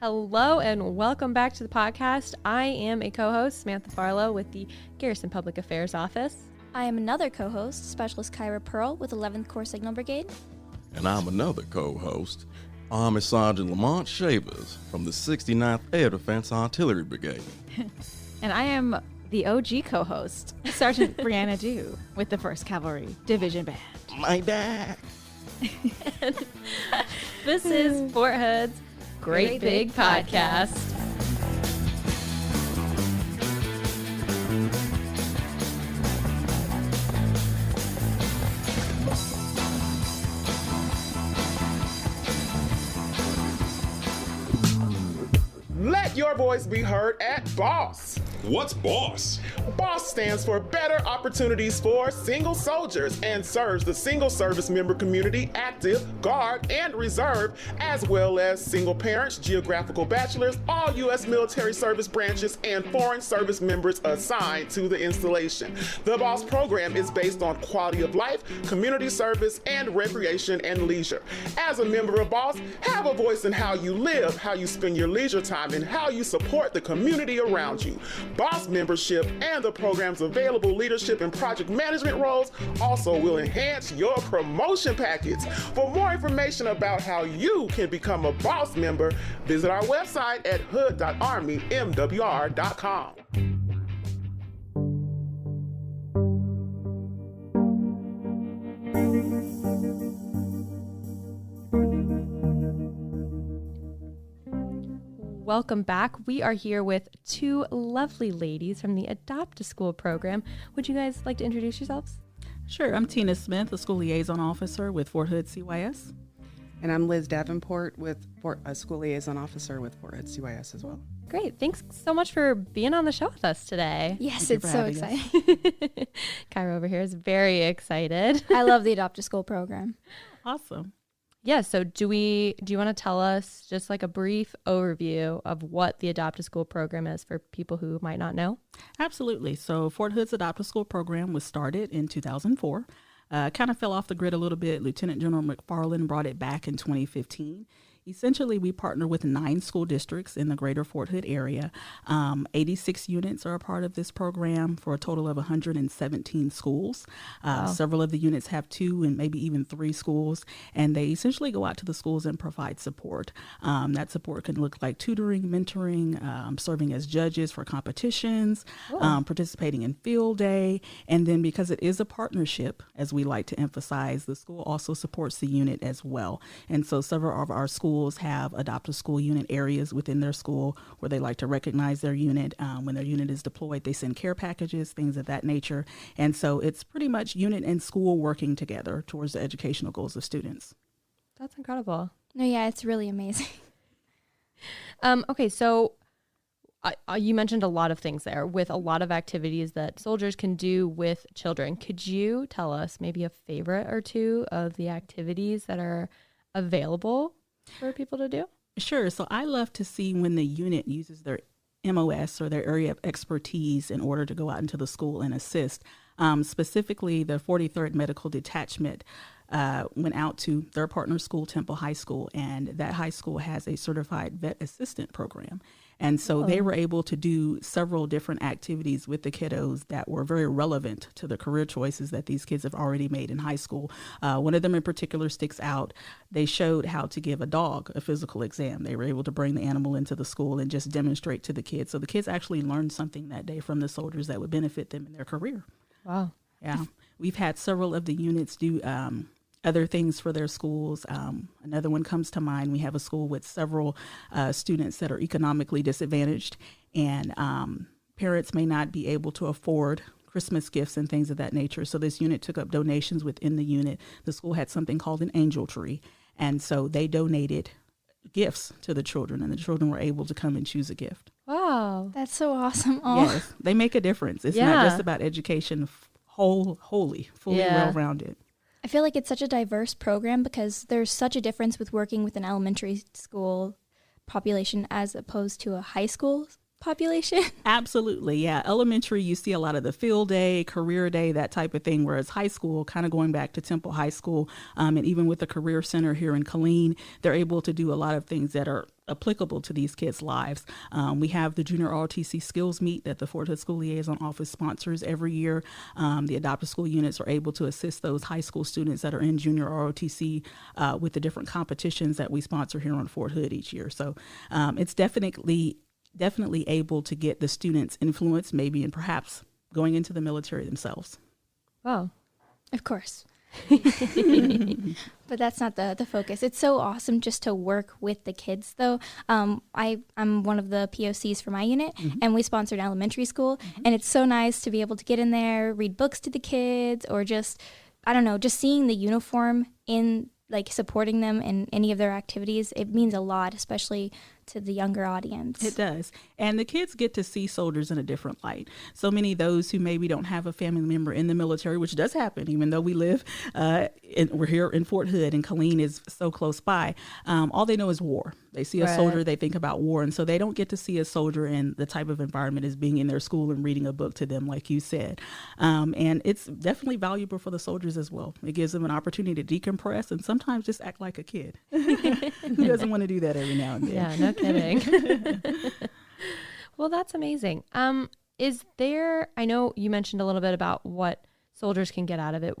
Hello and welcome back to the podcast. I am a co-host, Samantha Farlow, with the Garrison Public Affairs Office. I am another co-host, Specialist Kyra Pearl with 11th Corps Signal Brigade. And I'm another co-host, Army Sergeant Lamont Shavers from the 69th Air Defense Artillery Brigade. And I am the OG co-host, Sergeant Brianna Dew with the 1st Cavalry Division Band. My dad. This is Fort Hood's Great Big Podcast. Let your voice be heard at BOSS. What's BOSS? BOSS stands for Better Opportunities for Single Soldiers and serves the single service member community, active, guard, and reserve, as well as single parents, geographical bachelors, all U.S. military service branches, and foreign service members assigned to the installation. The BOSS program is based on quality of life, community service, and recreation and leisure. As a member of BOSS, have a voice in how you live, how you spend your leisure time, and how you support the community around you. BOSS membership and the program's available leadership and project management roles also will enhance your promotion package. For more information about how you can become a BOSS member, visit our website at hood.armymwr.com. Welcome back. We are here with two lovely ladies from the Adopt a School program. Would you guys like to introduce yourselves? Sure. I'm Tina Smith, a school liaison officer with Fort Hood CYS. And I'm Liz Davenport, with a school liaison officer with Fort Hood CYS as well. Great. Thanks so much for being on the show with us today. Yes, it's so exciting. Kyra over here is very excited. I love the Adopt a School program. Awesome. Yeah, so do you want to tell us just like a brief overview of what the Adopt a School program is for people who might not know? Absolutely. So Fort Hood's Adopt a School program was started in 2004. Kind of fell off the grid a little bit. Lieutenant General McFarland brought it back in 2015. Essentially, we partner with 9 school districts in the greater Fort Hood area. 86 units are a part of this program for a total of 117 schools. Wow. Several of the units have 2 and maybe even 3 schools, and they essentially go out to the schools and provide support. That support can look like tutoring, mentoring, serving as judges for competitions, participating in field day, and then because it is a partnership, as we like to emphasize, the school also supports the unit as well. And so several of our schools have Adopt a School unit areas within their school where they like to recognize their unit. When their unit is deployed, they send care packages, things of that nature. And so it's pretty much unit and school working together towards the educational goals of students. That's incredible. No, yeah, it's really amazing. Okay, so you mentioned a lot of things there with a lot of activities that soldiers can do with children. Could you tell us maybe a favorite or two of the activities that are available for people to do? Sure. So I love to see when the unit uses their MOS or their area of expertise in order to go out into the school and assist. Specifically, the 43rd Medical Detachment went out to their partner school, Temple High School, and that high school has a certified vet assistant program. And so they were able to do several different activities with the kiddos that were very relevant to the career choices that these kids have already made in high school. One of them in particular sticks out. They showed how to give a dog a physical exam. They were able to bring the animal into the school and just demonstrate to the kids. So the kids actually learned something that day from the soldiers that would benefit them in their career. Wow. Yeah. We've had several of the units do other things for their schools. Another one comes to mind. We have a school with several students that are economically disadvantaged, and parents may not be able to afford Christmas gifts and things of that nature. So this unit took up donations within the unit. The school had something called an angel tree, and so they donated gifts to the children, and the children were able to come and choose a gift. Wow. That's so awesome. Oh. Yes, they make a difference. It's not just about education, fully well-rounded. I feel like it's such a diverse program because there's such a difference with working with an elementary school population as opposed to a high school population. Absolutely, yeah. Elementary, you see a lot of the field day, career day, that type of thing, whereas high school, kind of going back to Temple High School, and even with the Career Center here in Killeen, they're able to do a lot of things that are applicable to these kids' lives. We have the Junior ROTC Skills Meet that the Fort Hood School Liaison Office sponsors every year. The adopted school units are able to assist those high school students that are in Junior ROTC with the different competitions that we sponsor here on Fort Hood each year. So it's definitely able to get the students influenced, maybe, and perhaps going into the military themselves. Wow. Of course. But that's not the focus. It's so awesome just to work with the kids, though. I'm one of the POCs for my unit, and we sponsored elementary school, and it's so nice to be able to get in there, read books to the kids, or just, I don't know, just seeing the uniform in, like, supporting them in any of their activities. It means a lot, especially to the younger audience. It does. And the kids get to see soldiers in a different light. So many of those who maybe don't have a family member in the military, which does happen, even though we live, we're here in Fort Hood and Killeen is so close by, all they know is war. They see a soldier, they think about war. And so they don't get to see a soldier in the type of environment as being in their school and reading a book to them, like you said. And it's definitely valuable for the soldiers as well. It gives them an opportunity to decompress and sometimes just act like a kid. Who doesn't want to do that every now and then? Yeah, no kidding. Well, that's amazing. Is there, I know you mentioned a little bit about what soldiers can get out of it.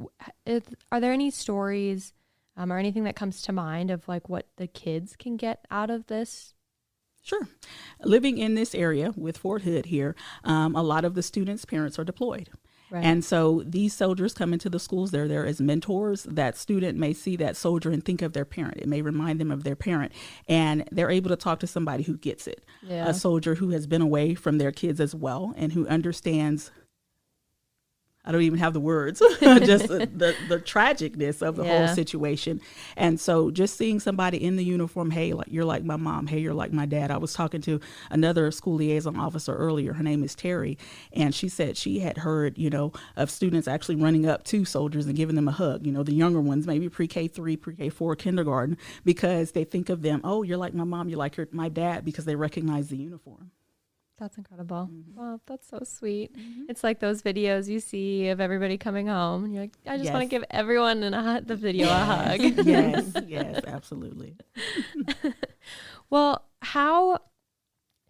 Are there any stories or anything that comes to mind of like what the kids can get out of this? Sure. Living in this area with Fort Hood here, a lot of the students' parents are deployed. Right. And so these soldiers come into the schools. They're there as mentors. That student may see that soldier and think of their parent. It may remind them of their parent. And they're able to talk to somebody who gets it. Yeah. A soldier who has been away from their kids as well and who understands, I don't even have the words, just the tragicness of the whole situation. And so just seeing somebody in the uniform, hey, like, you're like my mom. Hey, you're like my dad. I was talking to another school liaison officer earlier. Her name is Terry. And she said she had heard, of students actually running up to soldiers and giving them a hug, the younger ones, maybe pre-K3, pre-K4, kindergarten, because they think of them, oh, you're like my mom, you're like my dad, because they recognize the uniform. That's incredible. Wow, that's so sweet. It's like those videos you see of everybody coming home. And you're like, I just want to give everyone in the video a hug. Yes, absolutely. Well, how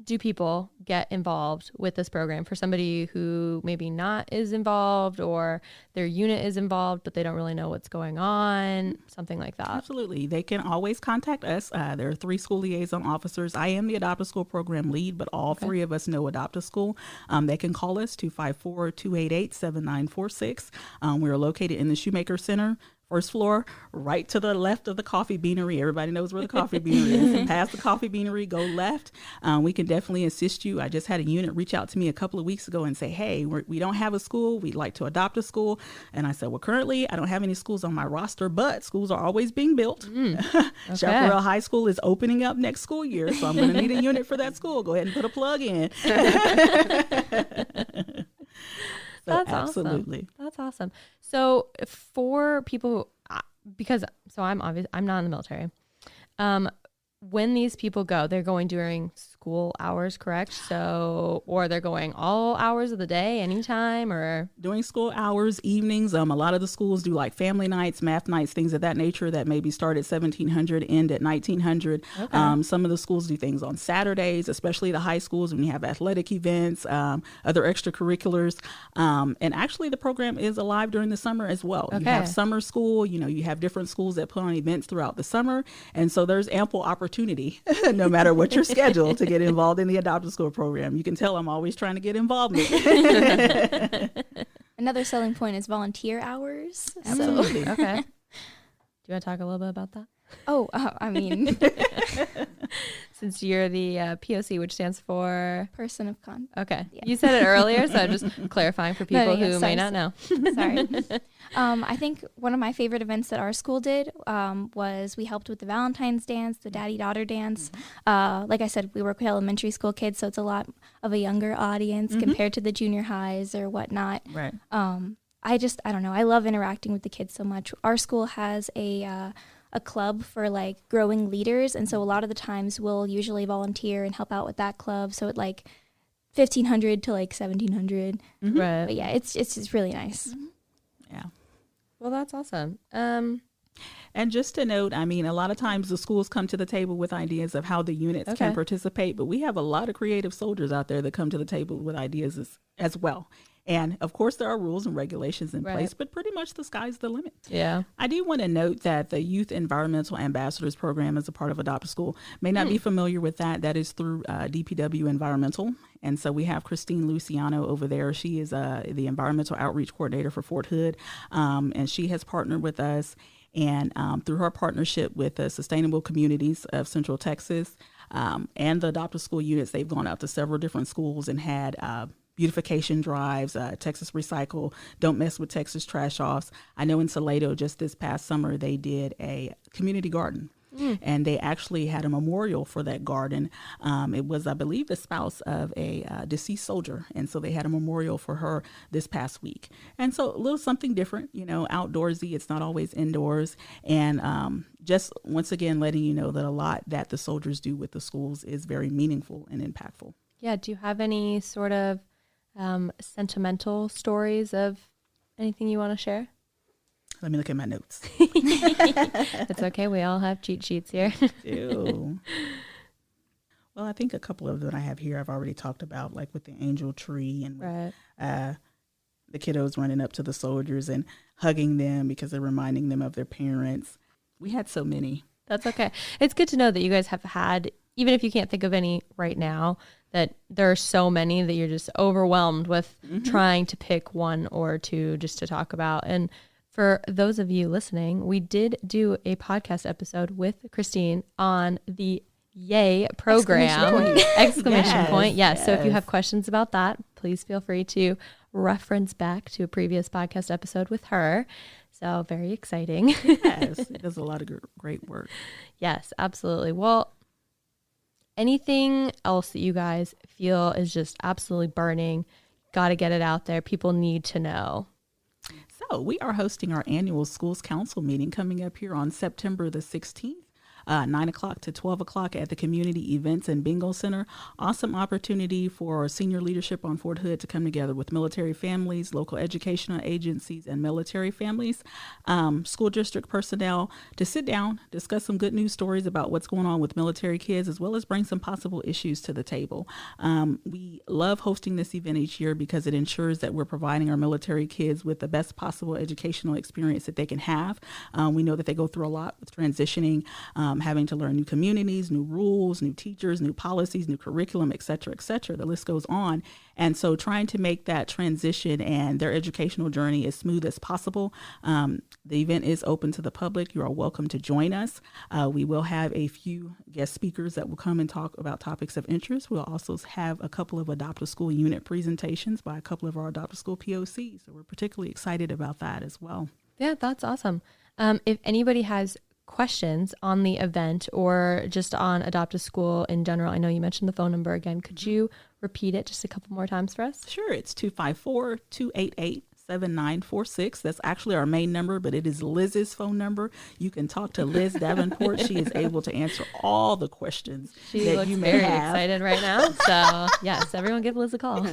do people get involved with this program for somebody who maybe not is involved or their unit is involved, but they don't really know what's going on, something like that? Absolutely. They can always contact us. There are 3 school liaison officers. I am the Adopt a School program lead, but all 3 of us know Adopt a School. They can call us 254-288-7946. We are located in the Shoemaker Center, first floor, right to the left of the coffee beanery. Everybody knows where the coffee beanery is. Past the coffee beanery, go left. We can definitely assist you. I just had a unit reach out to me a couple of weeks ago and say, hey, we don't have a school. We'd like to adopt a school. And I said, well, currently I don't have any schools on my roster, but schools are always being built. Chaparral High School is opening up next school year, so I'm going to need a unit for that school. Go ahead and put a plug in. That's absolutely awesome. That's awesome. So for people, because I'm not in the military. When these people go, they're going during school hours, correct? So, or they're going all hours of the day, anytime, or during school hours, evenings. A lot of the schools do like family nights, math nights, things of that nature that maybe start at 1700, end at 1900. Okay. Some of the schools do things on Saturdays, especially the high schools when you have athletic events, other extracurriculars. And actually the program is alive during the summer as well. Okay. You have summer school, you have different schools that put on events throughout the summer. And so there's ample opportunity, no matter what your schedule, to get involved in the Adopt a School program. You can tell I'm always trying to get involved. Another selling point is volunteer hours. Absolutely. So. Okay. Do you want to talk a little bit about that? Since you're the POC, which stands for Person of Contact. Okay. Yeah. You said it earlier, so I'm just clarifying for people who may not know. Sorry. I think one of my favorite events that our school did was we helped with the Valentine's dance, the daddy-daughter dance. Like I said, we work with elementary school kids, so it's a lot of a younger audience compared to the junior highs or whatnot. Right. I don't know. I love interacting with the kids so much. Our school has a club for like growing leaders, and so a lot of the times we'll usually volunteer and help out with that club, so at like 1500 to like 1700. Right. But yeah, it's really nice. Yeah. Well, that's awesome. And just to note, I mean, a lot of times the schools come to the table with ideas of how the units can participate, but we have a lot of creative soldiers out there that come to the table with ideas as well. And of course, there are rules and regulations in place, but pretty much the sky's the limit. Yeah. I do want to note that the Youth Environmental Ambassadors Program is a part of Adopt a School. May not be familiar with that. That is through DPW Environmental. And so we have Christine Luciano over there. She is the Environmental Outreach Coordinator for Fort Hood. And she has partnered with us. And through her partnership with the Sustainable Communities of Central Texas and the Adopt a School units, they've gone out to several different schools and had beautification drives, Texas Recycle, Don't Mess with Texas Trash Offs. I know in Salado just this past summer, they did a community garden. And they actually had a memorial for that garden. It was, I believe, the spouse of a deceased soldier. And so they had a memorial for her this past week. And so a little something different, outdoorsy. It's not always indoors. And just once again, letting you know that a lot that the soldiers do with the schools is very meaningful and impactful. Yeah. Do you have any sort of sentimental stories of anything you want to share? Let me look at my notes. It's okay. We all have cheat sheets here. Ew. Well, I think a couple of them I have here I've already talked about, like with the angel tree and the kiddos running up to the soldiers and hugging them because they're reminding them of their parents. We had so many. That's okay. It's good to know that you guys have had, even if you can't think of any right now, that there are so many that you're just overwhelmed with trying to pick one or two just to talk about. And for those of you listening, we did do a podcast episode with Christine on the Yay program. Exclamation point. Yes. So if you have questions about that, please feel free to reference back to a previous podcast episode with her. So very exciting. Yes. It does a lot of great work. Yes, absolutely. Well, anything else that you guys feel is just absolutely burning, got to get it out there. People need to know. So we are hosting our annual schools council meeting coming up here on September the 16th. 9 o'clock to 12 o'clock at the Community Events and Bingo Center. Awesome opportunity for senior leadership on Fort Hood to come together with military families, local educational agencies, and military families, school district personnel to sit down, discuss some good news stories about what's going on with military kids, as well as bring some possible issues to the table. We love hosting this event each year because it ensures that we're providing our military kids with the best possible educational experience that they can have. We know that they go through a lot with transitioning, having to learn new communities, new rules, new teachers, new policies, new curriculum, et cetera, et cetera. The list goes on. And so trying to make that transition and their educational journey as smooth as possible. The event is open to the public. You are welcome to join us. We will have a few guest speakers that will come and talk about topics of interest. We'll also have a couple of Adopt a School unit presentations by a couple of our Adopt a School POCs. So we're particularly excited about that as well. Yeah, that's awesome. If anybody has questions on the event or just on Adopt a School in general, I know you mentioned the phone number again. Could you repeat it just a couple more times for us? Sure. It's 254-288-7946. That's actually our main number, but it is Liz's phone number. You can talk to Liz Davenport. She is able to answer all the questions she that looks you may very have. Excited right now. So yes, everyone give Liz a call.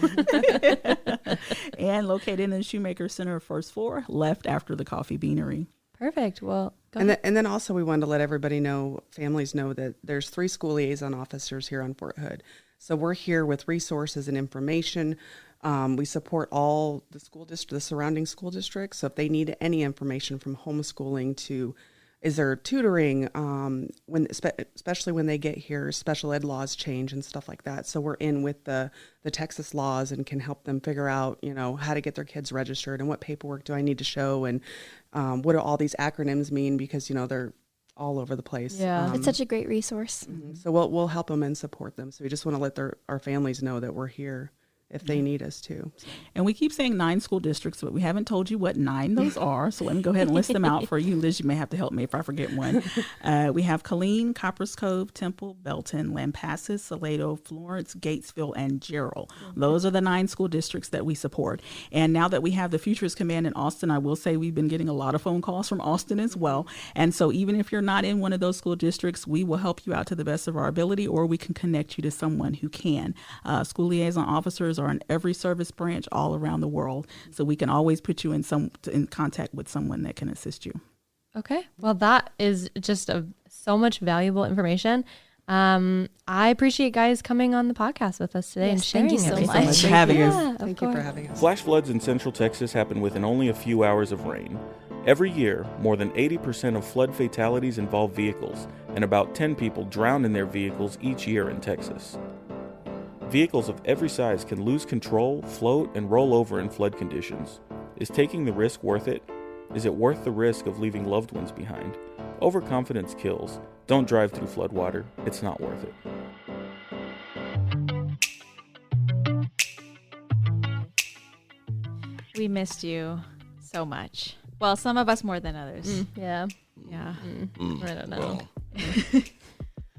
And located in the Shoemaker Center, first floor, left after the Coffee Beanery. Perfect. Well, and then also we wanted to let everybody know, families know, that there's 3 school liaison officers here on Fort Hood. So we're here with resources and information. We support all the the surrounding school districts. So if they need any information from homeschooling to, is there tutoring, especially when they get here, special ed laws change and stuff like that. So we're in with the Texas laws and can help them figure out, how to get their kids registered and what paperwork do I need to show and what do all these acronyms mean, because, they're all over the place. Yeah. It's such a great resource. Mm-hmm. So we'll help them and support them. So we just want to let our families know that we're here if they need us to. And we keep saying 9 school districts, but we haven't told you what 9 those are. So let me go ahead and list them out for you. Liz, you may have to help me if I forget one. We have Killeen, Coppers Cove, Temple, Belton, Lampasas, Salado, Florence, Gatesville, and Gerald. Those are the 9 school districts that we support. And now that we have the Futures Command in Austin, I will say we've been getting a lot of phone calls from Austin as well. And so even if you're not in one of those school districts, we will help you out to the best of our ability, or we can connect you to someone who can. School liaison officers are in every service branch all around the world, so we can always put you in contact with someone that can assist you. Okay. Well, that is just so much valuable information. I appreciate guys coming on the podcast with us today and sharing thank you so everything. much for having us. Yeah, Thank you for having us. Flash floods in central Texas happen within only a few hours of rain. Every year, more than 80% of flood fatalities involve vehicles, and about 10 people drown in their vehicles each year in Texas. Vehicles of every size can lose control, float, and roll over in flood conditions. Is taking the risk worth it? Is it worth the risk of leaving loved ones behind? Overconfidence kills. Don't drive through floodwater. It's not worth it. We missed you so much. Well, some of us more than others. Yeah. Yeah. I don't know. Well,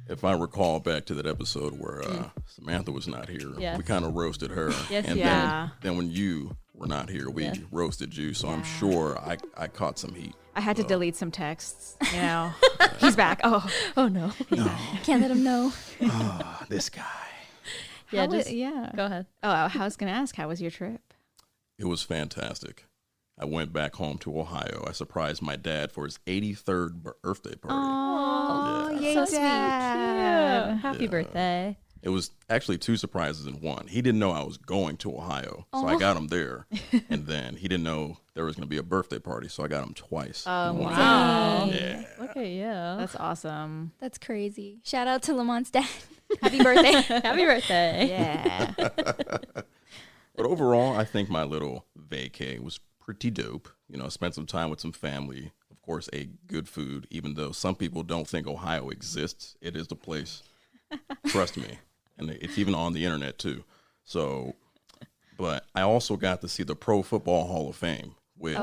if I recall back to that episode where Samantha was not here, Yes. we kind of roasted her. Yes, and yeah. then when you were not here, we roasted you. So I'm sure I caught some heat. I had to delete some texts, you know. He's back. Oh no. Can't let him know. Oh, this guy. Yeah, How wa- just yeah. go ahead. Oh, I was going to ask, how was your trip? It was fantastic. I went back home to Ohio. I surprised my dad for his 83rd birthday party. Oh, Yeah. yay, So sweet. Dad. Cute. Happy birthday. It was actually 2 surprises in one. He didn't know I was going to Ohio, so I got him there. And then he didn't know there was going to be a birthday party, so I got him twice. Oh, in one wow. day. Yeah. Look at you. That's awesome. That's crazy. Shout out to Lamont's dad. Happy birthday. Happy birthday. Yeah. But overall, I think my little vacay was pretty dope. You know, spent some time with some family. Of course, ate good food, even though some people don't think Ohio exists. It is the place. Trust me. And it's even on the internet, too. So, but I also got to see the Pro Football Hall of Fame, which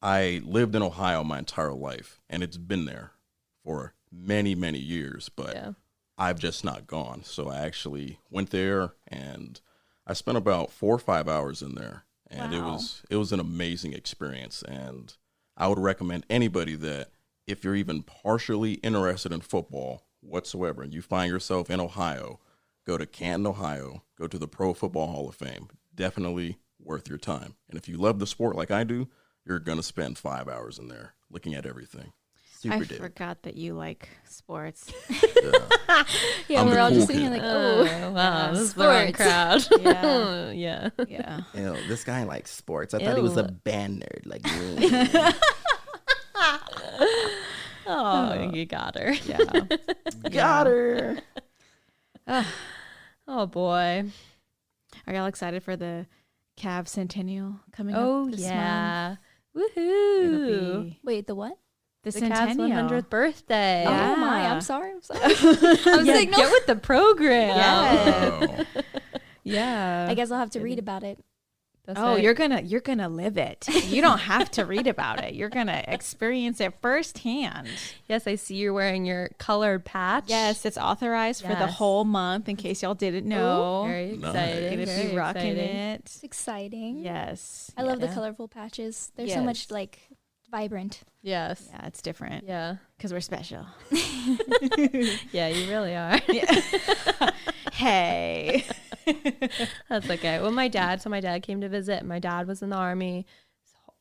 I lived in Ohio my entire life, and it's been there for many, many years, but I've just not gone. So I actually went there, and I spent about 4 or 5 hours in there, and it was an amazing experience. And I would recommend anybody that if you're even partially interested in football whatsoever, and you find yourself in Ohio, go to Canton, Ohio, go to the Pro Football Hall of Fame. Definitely worth your time. And if you love the sport like I do, you're going to spend 5 hours in there looking at everything. Super I dope. forgot that you like sports. Yeah, I'm we're the all cool just sitting here kid. like, oh. Wow, this is the wrong crowd. Yeah. Yeah. Yeah. Ew, this guy likes sports. I thought he was a band nerd like me. Oh, you got her. Yeah. Got her. Oh boy. Are y'all excited for the Cav Centennial coming Oh up this yeah. month? Woohoo. It'll be Wait, the what? the The Cavs' Centennial. 100th birthday. Yeah. Oh my, I'm sorry. I'm sorry. I was Yeah, like, no. get with the program. Yeah. Oh. Yeah. I guess I'll have to read about it. That's Oh, right. you're gonna live it. You don't have to read about it. You're gonna experience it firsthand. Yes, I see you're wearing your colored patch. Yes, it's authorized for the Yes. whole month. In case y'all didn't know, Very Nice. excited. gonna Very be rocking exciting. it. It's exciting. Yes. I love the Yeah. colorful patches. They're so Yes. much like vibrant. Yes. Yeah, it's different Yeah. because we're special. Yeah, you really are. Hey. That's okay. Well, my dad came to visit. My dad was in the Army.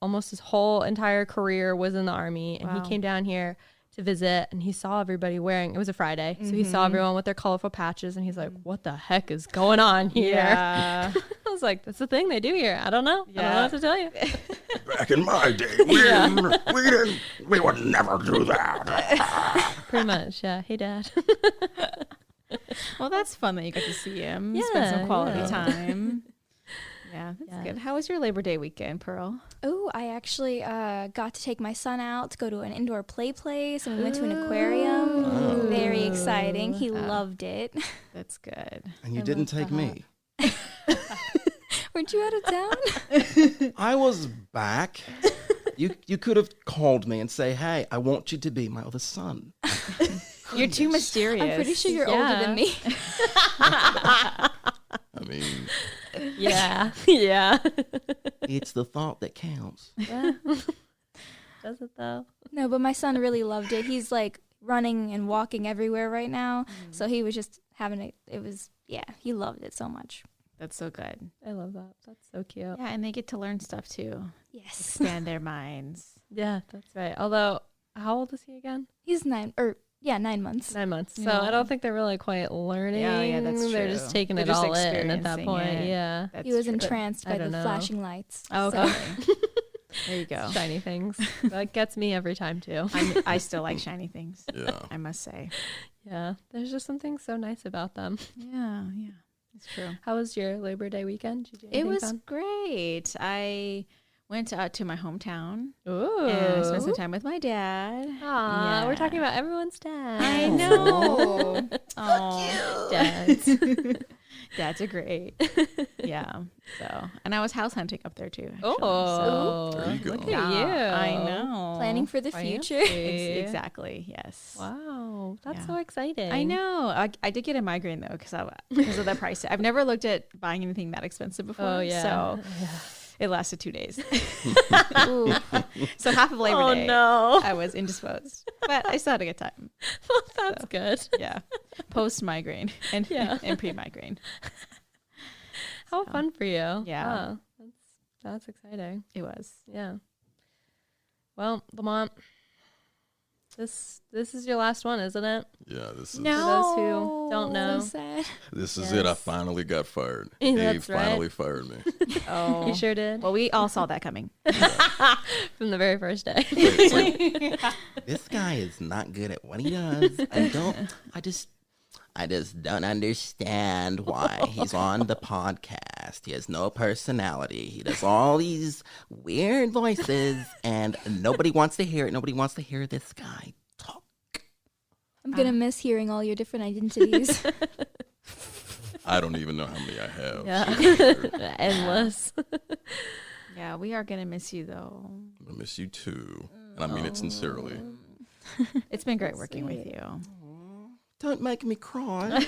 Almost his whole entire career was in the Army. And Wow. he came down here to visit, and he saw everybody wearing, it was a Friday. So he saw everyone with their colorful patches, and he's like, what the heck is going on here? Yeah. I was like, that's the thing they do here. I don't know. I don't know what to tell you. Back in my day, we would never do that. Pretty much. Yeah. Hey, Dad. Well, that's fun that you got to see him. Spend some quality yeah. time. Yeah, that's Yeah. good. How was your Labor Day weekend, Pearl? Oh, I actually got to take my son out to go to an indoor play place, and we went to an aquarium. Very exciting. He loved it. That's good. And you didn't take me. Weren't you out of town? I was back. You could have called me and say, hey, I want you to be my other son. You're too mysterious. I'm pretty sure you're Yeah. older than me. I mean, Yeah. Yeah. It's the thought that counts. Does it though? No, but my son really loved it. He's like running and walking everywhere right now. So he was just having it. It was, yeah, he loved it so much. That's so good. I love that. That's so cute. Yeah, and they get to learn stuff too. Yes. Expand their minds. Yeah, that's right. Although, how old is he again? He's 9 months. 9 months. So Yeah. I don't think they're really quite learning. Yeah, that's They're true. just taking They're it just all in at that experiencing point. it. Yeah. That's He was true. entranced I by the don't know. flashing lights. Okay. So, There you go. Shiny things. That gets me every time too. I still like shiny things. Yeah. I must say. Yeah. There's just something so nice about them. Yeah, it's true. How was your Labor Day weekend? Did you do It anything was fun? great. I went to my hometown Ooh. and spent some time with my dad. Aw, we're Yeah. talking about everyone's dad. I know. Oh, Dads. dads are great. Yeah. So, and I was house hunting up there too. actually. Oh, There you go. look at Yeah, you. I know. planning for the Fancy. future. Exactly. Yes. Wow, that's Yeah. so exciting. I know. I did get a migraine though because of the price. I've never looked at buying anything that expensive before. Oh yeah. So it lasted 2 days. So half of Labor Oh Day, no. I was indisposed, but I still had a good time. Well, that's good. Yeah, post migraine and Yeah. and pre migraine. How fun for you. Yeah. Oh, that's exciting. It was. Yeah. Well, Lamont, this is your last one, isn't it? Yeah, this is For those who don't know. So sad. this is it. I finally got fired. Yeah, Dave that's right. finally fired me. Oh, You sure did. well, we all saw that coming. From the very first day. It's like, this guy is not good at what he does. I just don't understand why he's on the podcast. He has no personality. He does all these weird voices, and nobody wants to hear it. Nobody wants to hear this guy talk. I'm going to miss hearing all your different identities. I don't even know how many I have. Yeah. Endless. Yeah, we are gonna miss you though. I miss you too, and I mean it sincerely. It's been great working with you. Don't make me cry.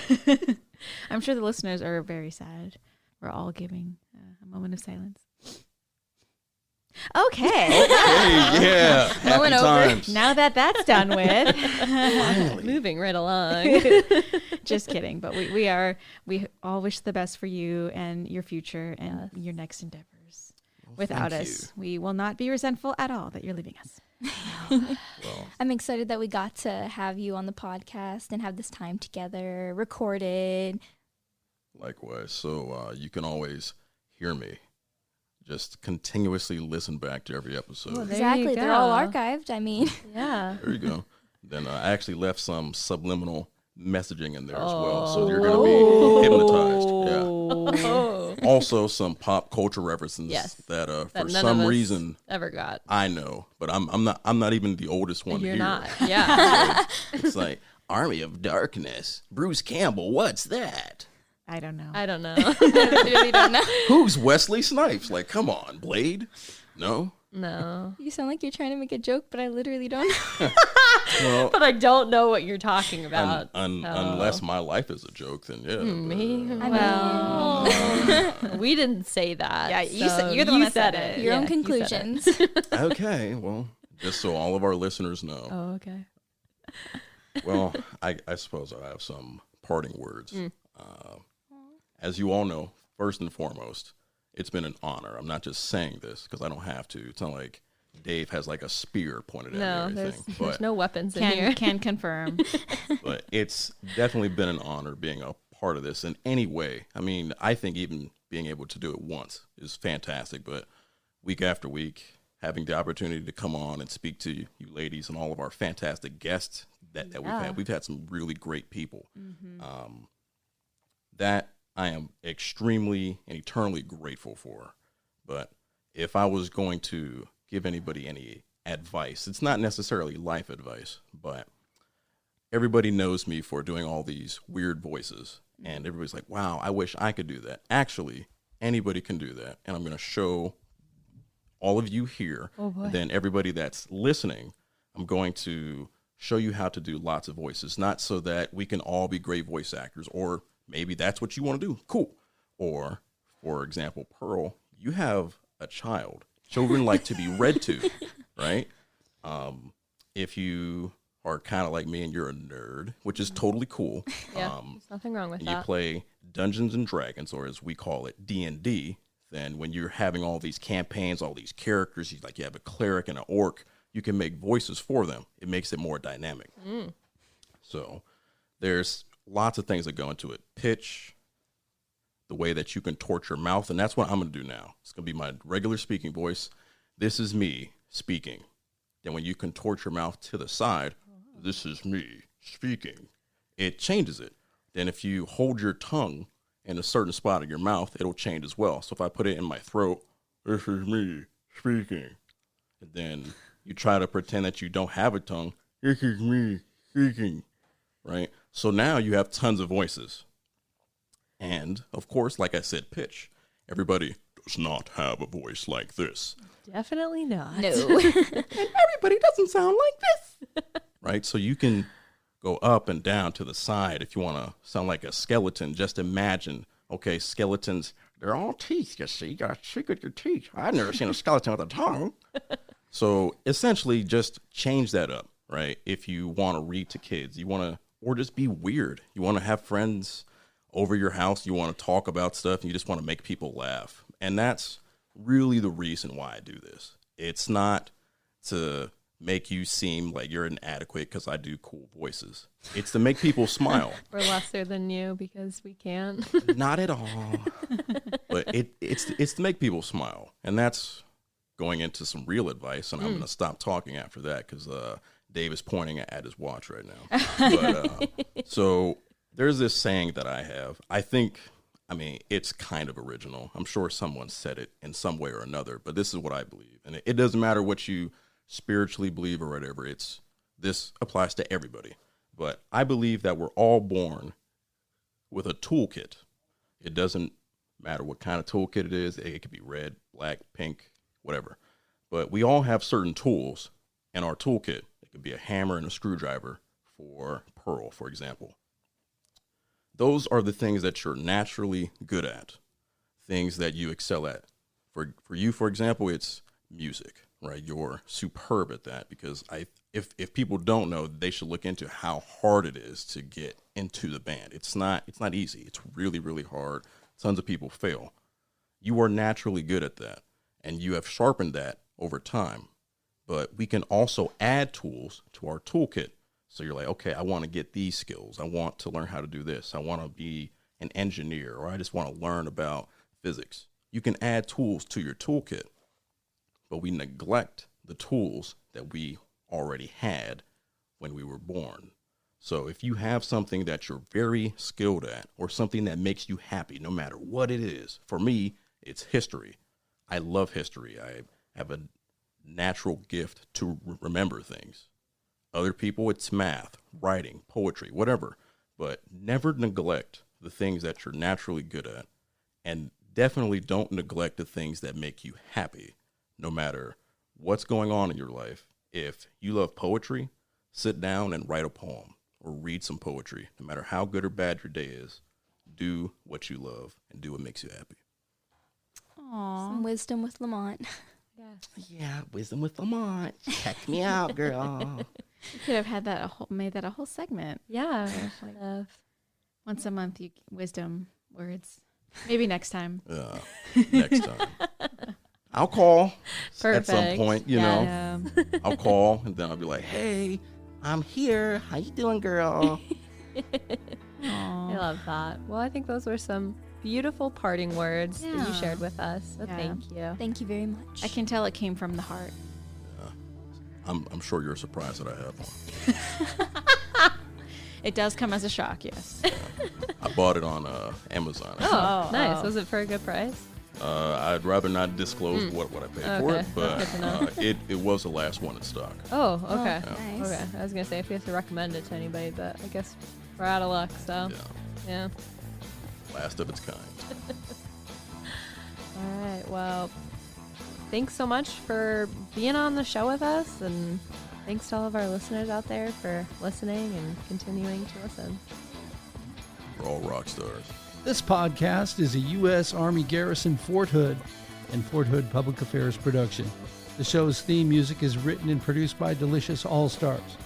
I'm sure the listeners are very sad. We're all giving a moment of silence. Okay. Hey, yeah, happy Moment over. times. Now that that's done with, Moving right along. just kidding. But we all wish the best for you and your future and your next endeavors. Without thank us, we will not be resentful at all that you're leaving us. Well, I'm excited that we got to have you on the podcast and have this time together, recorded. likewise. So you can always hear me. Just continuously listen back to every episode. There you Exactly. They're all go. archived. I mean, Yeah. There you go. Then I actually left some subliminal messaging in there as well, so you're going to be hypnotized. Yeah. Oh. Also, some pop culture references Yes. that That for none some of us reason ever got. I know, but I'm not even the oldest one You're here. not. Yeah. It's like, Army of Darkness. Bruce Campbell, what's that? I don't know. I don't know. I really don't know. Who's Wesley Snipes? Like, come on, Blade? No. No. You sound like you're trying to make a joke, but I literally don't know. Well, But I don't know what you're talking about. unless my life is a joke, then yeah. Me? I Well, we didn't say that. Yeah, you so said- you're the one that said it. Your own Yeah, you said it. conclusions. Okay, well, just so all of our listeners know. Oh, okay. Well, I suppose I have some parting words. As you all know, first and foremost, it's been an honor. I'm not just saying this because I don't have to. It's not like Dave has like a spear pointed at No, me or there's anything. But, no weapons in here. Can confirm. but it's definitely been an honor being a part of this in any way. I mean, I think even being able to do it once is fantastic. But week after week, having the opportunity to come on and speak to you ladies and all of our fantastic guests that we've had some really great people. That I am extremely and eternally grateful for. But if I was going to give anybody any advice, it's not necessarily life advice, but everybody knows me for doing all these weird voices. And everybody's like, wow, I wish I could do that. Actually, anybody can do that. And I'm going to show all of you here, and then everybody that's listening, I'm going to show you how to do lots of voices, not so that we can all be great voice actors, or maybe that's what you want to do. Cool. Or, for example, Pearl, you have a child. Children like to be read to, right? If you are kind of like me and you're a nerd, which is totally cool. Yeah, there's nothing wrong with and that. you play Dungeons and Dragons, or as we call it, D&D, then when you're having all these campaigns, all these characters, you have a cleric and an orc, you can make voices for them. It makes it more dynamic. So there's lots of things that go into it. Pitch, the way that you can torture your mouth, and that's what I'm going to do now. It's going to be my regular speaking voice. This is me speaking. Then when you contort your mouth to the side, this is me speaking. It changes it. Then if you hold your tongue in a certain spot of your mouth, it'll change as well. So if I put it in my throat, this is me speaking. And then you try to pretend that you don't have a tongue, this is me speaking, right? So now you have tons of voices. And, of course, like I said, pitch. Everybody does not have a voice like this. Definitely not. No. And everybody doesn't sound like this. Right? So you can go up and down to the side if you want to sound like a skeleton. Just imagine, okay, skeletons, they're all teeth, you see. You got to check with your teeth. I've never seen a skeleton with a tongue. So essentially just change that up, right? If you want to read to kids, you want to, or just be weird. You want to have friends over your house, you want to talk about stuff, and you just want to make people laugh. And that's really the reason why I do this. It's not to make you seem like you're inadequate because I do cool voices. It's to make people smile. We're lesser than you because we can't. Not at all. But it's to make people smile. And that's going into some real advice. And I'm going to stop talking after that because Dave is pointing at his watch right now. But, so there's this saying that I have. I mean, it's kind of original. I'm sure someone said it in some way or another, but this is what I believe. And it doesn't matter what you spiritually believe or whatever. This applies to everybody. But I believe that we're all born with a toolkit. It doesn't matter what kind of toolkit it is. It could be red, black, pink, whatever. But we all have certain tools in our toolkit. It could be a hammer and a screwdriver for pearl, for example. Those are the things that you're naturally good at, things that you excel at. For you, for example, it's music, right? You're superb at that because if people don't know, they should look into how hard it is to get into the band. It's not easy. It's really, really hard. Tons of people fail. You are naturally good at that, and you have sharpened that over time. But we can also add tools to our toolkit. So you're like, okay, I want to get these skills. I want to learn how to do this. I want to be an engineer, or I just want to learn about physics. You can add tools to your toolkit, but we neglect the tools that we already had when we were born. So if you have something that you're very skilled at or something that makes you happy, no matter what it is, for me, it's history. I love history. I have a natural gift to remember things. Other people, it's math, writing, poetry, whatever. But never neglect the things that you're naturally good at. And definitely don't neglect the things that make you happy, no matter what's going on in your life. If you love poetry, sit down and write a poem or read some poetry. No matter how good or bad your day is, do what you love and do what makes you happy. Aww. Some wisdom with Lamont. Yeah, wisdom with Lamont. Check me out, girl. You could have had made that a whole segment. Yeah. Once a month, wisdom words. Maybe next time. Next time. I'll call Perfect. at some point, you know. I'll call and then I'll be like, hey, I'm here. How you doing, girl? I love that. Well, I think those were some beautiful parting words that you shared with us. So thank you. Thank you very much. I can tell it came from the heart. I'm sure you're surprised that I have one. It does come as a shock, yes. I bought it on Amazon. Oh, nice. Was it for a good price? I'd rather not disclose what I paid for it, but it was the last one in stock. Oh, okay. Nice. Okay. I was going to say if you have to recommend it to anybody, but I guess we're out of luck, so. Yeah. Last of its kind. All right. Well, thanks so much for being on the show with us, and thanks to all of our listeners out there for listening and continuing to listen. We're all rock stars. This podcast is a U.S. Army Garrison Fort Hood and Fort Hood Public Affairs production. The show's theme music is written and produced by Delicious All-Stars.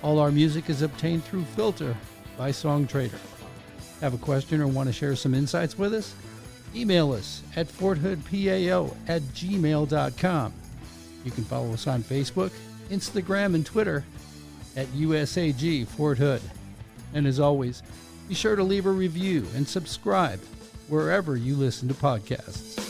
All our music is obtained through Filter by Song Trader. Have a question or want to share some insights with us? Email us at forthoodpao@gmail.com. You can follow us on Facebook, Instagram, and Twitter at USAG Fort Hood. And as always, be sure to leave a review and subscribe wherever you listen to podcasts.